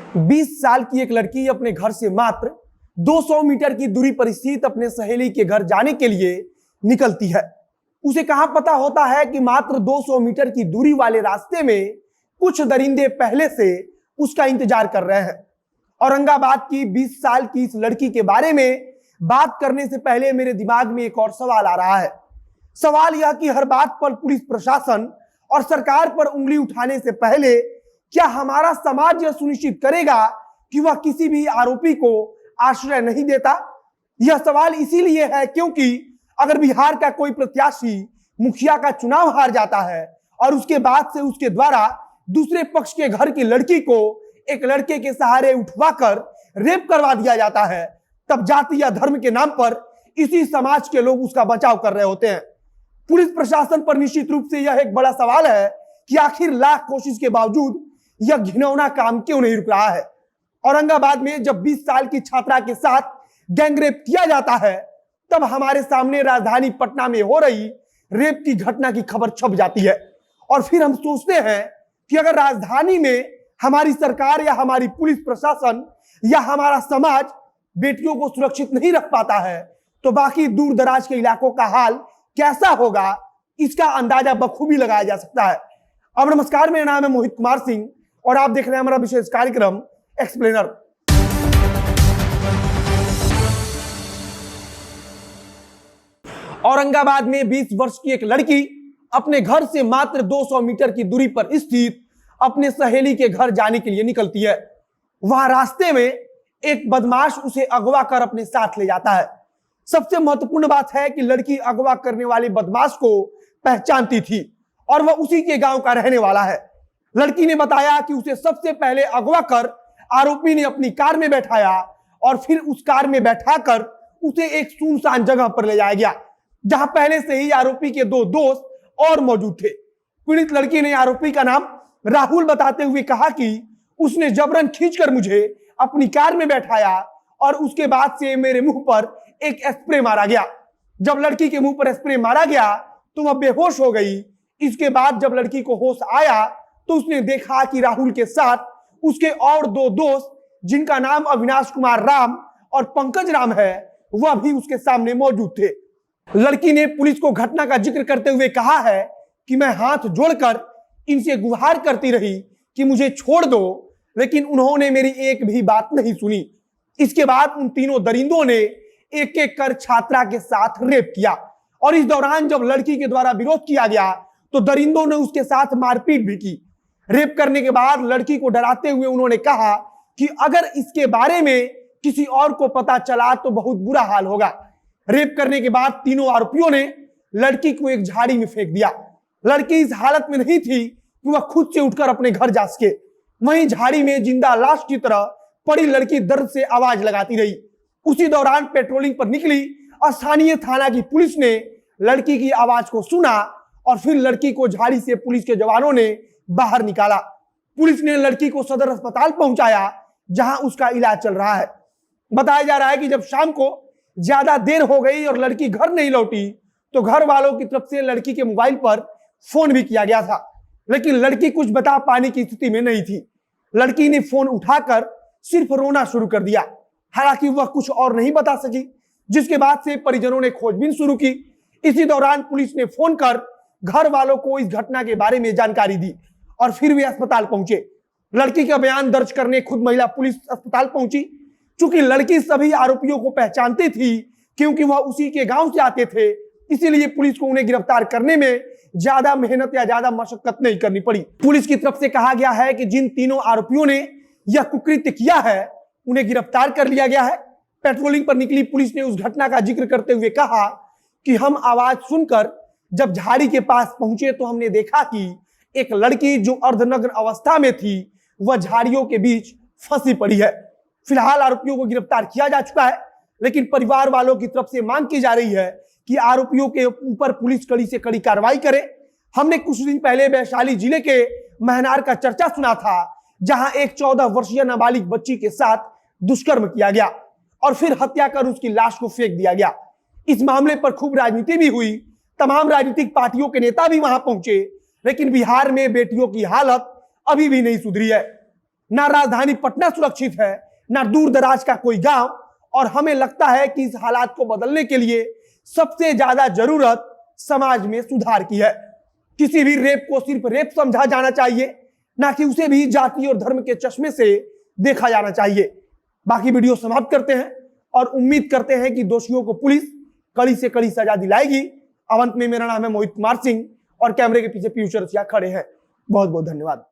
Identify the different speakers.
Speaker 1: 20 साल की एक लड़की अपने घर से मात्र 200 मीटर की दूरी पर स्थित अपने सहेली के घर जाने के लिए निकलती है। उसे कहां पता होता है कि मात्र 200 मीटर की दूरी वाले रास्ते में कुछ दरिंदे पहले से उसका इंतजार कर रहे हैं। औरंगाबाद की 20 साल की इस लड़की के बारे में बात करने से पहले मेरे दिमाग में एक और सवाल आ रहा है। सवाल यह कि हर बात पर पुलिस प्रशासन और सरकार पर उंगली उठाने से पहले क्या हमारा समाज यह सुनिश्चित करेगा कि वह किसी भी आरोपी को आश्रय नहीं देता? यह सवाल इसीलिए है क्योंकि अगर बिहार का कोई प्रत्याशी मुखिया का चुनाव हार जाता है और उसके बाद से उसके द्वारा दूसरे पक्ष के घर की लड़की को एक लड़के के सहारे उठवाकर रेप करवा दिया जाता है, तब जाति या धर्म के नाम पर इसी समाज के लोग उसका बचाव कर रहे होते हैं। पुलिस प्रशासन पर निश्चित रूप से यह एक बड़ा सवाल है कि आखिर लाख कोशिश के बावजूद यह घिनौना काम क्यों नहीं रुक रहा है। औरंगाबाद में जब 20 साल की छात्रा के साथ गैंगरेप किया जाता है, तब हमारे सामने राजधानी पटना में हो रही रेप की घटना की खबर छप जाती है और फिर हम सोचते हैं कि अगर राजधानी में हमारी सरकार या हमारी पुलिस प्रशासन या हमारा समाज बेटियों को सुरक्षित नहीं रख पाता है, तो बाकी दूर दराज के इलाकों का हाल कैसा होगा, इसका अंदाजा बखूबी लगाया जा सकता है। अब नमस्कार, मेरा नाम है मोहित कुमार सिंह और आप देख रहे हैं हमारा विशेष कार्यक्रम एक्सप्लेनर। औरंगाबाद में 20 वर्ष की एक लड़की अपने घर से मात्र 200 मीटर की दूरी पर स्थित अपने सहेली के घर जाने के लिए निकलती है। वहां रास्ते में एक बदमाश उसे अगवा कर अपने साथ ले जाता है। सबसे महत्वपूर्ण बात है कि लड़की अगवा करने वाले बदमाश को पहचानती थी और वह उसी के गांव का रहने वाला है। लड़की ने बताया कि उसे सबसे पहले अगवा कर आरोपी ने अपनी कार में बैठाया और फिर उस कार में बैठाकर उसे एक सुनसान जगह पर ले जाया गया, जहां पहले से ही आरोपी के दो दोस्त और मौजूद थे। पीड़ित लड़की ने आरोपी का नाम राहुल बताते हुए कहा कि उसने जबरन खींचकर मुझे अपनी कार में बैठाया और उसके बाद से मेरे मुंह पर एक स्प्रे मारा गया। जब लड़की के मुंह पर स्प्रे मारा गया तो वह बेहोश हो गई। इसके बाद जब लड़की को होश आया तो उसने देखा कि राहुल के साथ उसके और दो दोस्त, जिनका नाम अविनाश कुमार राम और पंकज राम है, वह भी उसके सामने मौजूद थे। लड़की ने पुलिस को घटना का जिक्र करते हुए कहा है कि मैं हाथ जोड़कर इनसे गुहार करती रही कि मुझे छोड़ दो, लेकिन उन्होंने मेरी एक भी बात नहीं सुनी। इसके बाद उन तीनों दरिंदों ने एक एक कर छात्रा के साथ रेप किया और इस दौरान जब लड़की के द्वारा विरोध किया गया तो दरिंदों ने उसके साथ मारपीट भी की। रेप करने के बाद लड़की को डराते हुए उन्होंने कहा कि अगर इसके बारे में किसी और को पता चला तो बहुत बुरा हाल होगा। रेप करने के बाद तीनों आरोपियों ने लड़की को एक झाड़ी में फेंक दिया। लड़की इस हालत में नहीं थी कि वह खुद से उठकर अपने घर जा सके। वहीं झाड़ी में जिंदा लाश की तरह पड़ी लड़की दर्द से आवाज लगाती रही। उसी दौरान पेट्रोलिंग पर निकली स्थानीय थाना की पुलिस ने लड़की की आवाज को सुना और फिर लड़की को झाड़ी से पुलिस के जवानों ने बाहर निकाला। पुलिस ने लड़की को सदर अस्पताल पहुंचाया, जहां उसका इलाज चल रहा है। बताया जा रहा है कि जब शाम को ज्यादा देर हो गई और लड़की घर नहीं लौटी तो घर वालों की तरफ से लड़की के मोबाइल पर फोन भी किया गया था, लेकिन लड़की कुछ बता पाने की स्थिति में नहीं थी। लड़की ने फोन उठाकर सिर्फ रोना शुरू कर दिया। हालांकि वह कुछ और नहीं बता सकी, जिसके बाद से परिजनों ने खोजबीन शुरू की। इसी दौरान पुलिस ने फोन कर घर वालों को इस घटना के बारे में जानकारी दी और फिर वे अस्पताल पहुंचे। लड़की का बयान दर्ज करने खुद महिला पुलिस अस्पताल पहुंची। चूंकि लड़की सभी आरोपियों को पहचानती थी क्योंकि वह उसी के गांव से आते थे, इसीलिए पुलिस को उन्हें गिरफ्तार करने में ज्यादा मेहनत या ज्यादा मशक्कत नहीं करनी पड़ी। पुलिस की तरफ से कहा गया है कि जिन तीनों आरोपियों ने यह कुकृत्य किया है उन्हें गिरफ्तार कर लिया गया है। पेट्रोलिंग पर निकली पुलिस ने उस घटना का जिक्र करते हुए कहा कि हम आवाज सुनकर जब झाड़ी के पास पहुंचे तो हमने देखा कि एक लड़की जो अर्धनग्न अवस्था में थी वह झाड़ियों के बीच फंसी पड़ी है। फिलहाल आरोपियों को गिरफ्तार किया जा चुका है, लेकिन परिवार वालों की तरफ से मांग की जा रही है कि आरोपियों के ऊपर पुलिस कड़ी से कड़ी कार्रवाई करे। हमने कुछ दिन पहले वैशाली जिले के महनार का चर्चा सुना था, जहां एक 14 वर्षीय नाबालिग बच्ची के साथ दुष्कर्म किया गया और फिर हत्या कर उसकी लाश को फेंक दिया गया। इस मामले पर खूब राजनीति भी हुई, तमाम राजनीतिक पार्टियों के नेता भी वहां पहुंचे, लेकिन बिहार में बेटियों की हालत अभी भी नहीं सुधरी है। ना राजधानी पटना सुरक्षित है, ना दूर दराज का कोई गांव। और हमें लगता है कि इस हालात को बदलने के लिए सबसे ज्यादा जरूरत समाज में सुधार की है। किसी भी रेप को सिर्फ रेप समझा जाना चाहिए, ना कि उसे भी जाति और धर्म के चश्मे से देखा जाना चाहिए। बाकी वीडियो समाप्त करते हैं और उम्मीद करते हैं कि दोषियों को पुलिस कड़ी से कड़ी सजा दिलाएगी। अंत में मेरा नाम है मोहित कुमार सिंह और कैमरे के पीछे पीयूष रसिया खड़े हैं। बहुत बहुत धन्यवाद।